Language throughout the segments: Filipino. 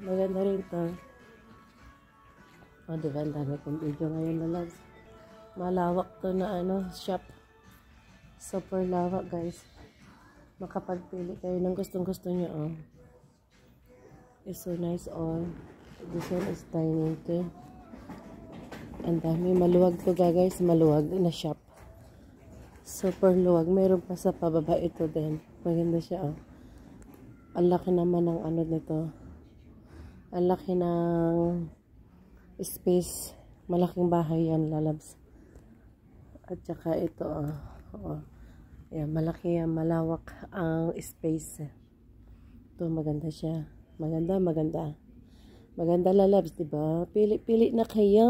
Maganda rin to. O, diba? Ang dami kong video ngayon na loves. Malawak to na shop. Super lawak, guys. Makapagpili kayo ng gustong-gusto nyo, oh. It's so nice, oh. This one is tiny, okay? Ang dami. Maluwag to, guys. Maluwag na shop. Super luwag. Mayroon pa sa pababa ito din. Maganda siya, oh. Ang laki naman ng nito. Ang laki ng space. Malaking bahay yan, lalabs. At saka ito, oh. Yan, malaki yan. Malawak ang space. Ito, maganda siya. Maganda. Maganda, lalabs, diba? Pili-pili na kayo.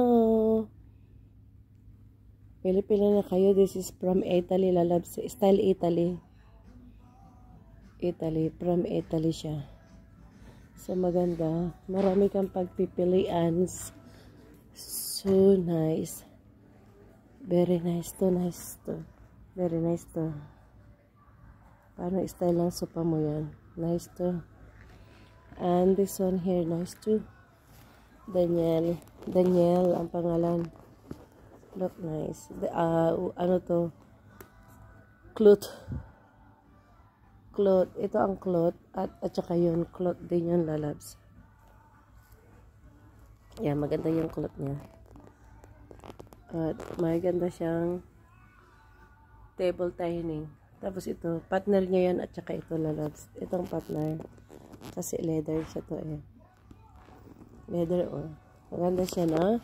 Pili-pili na kayo. This is from Italy, lalabs. Style Italy. From Italy siya. So, maganda. Marami kang pagpipilian. So, nice. Very nice to. Very nice to. Paano style lang sopa mo yan? Nice to. And this one here, nice too. Daniel ang pangalan. Look nice. Ano to? Cloth. Ito ang cloth. At saka yun, cloth din yun, lalabs. Yan, maganda yung cloth niya. At maganda siyang table dining. Tapos ito, partner niya yan at saka ito, lalabs. Itong partner. Kasi leather siya to, eh. Leather, oh. Maganda siya, no?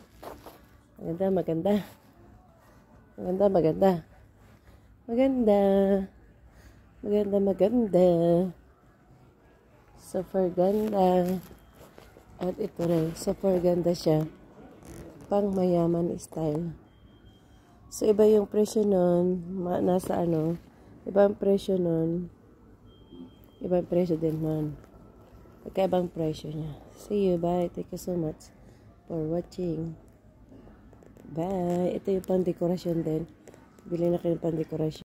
Maganda. Super ganda. At ito rin, super ganda siya. Pang mayaman style. So, iba yung presyo nun. Nasa ibang presyo nun. Ibang presyo din nun. Pagkaibang presyo niya. See you, bye. Thank you so much for watching. Bye. Ito yung pang dekorasyon din. Bili na kayo ng pang dekorasyon.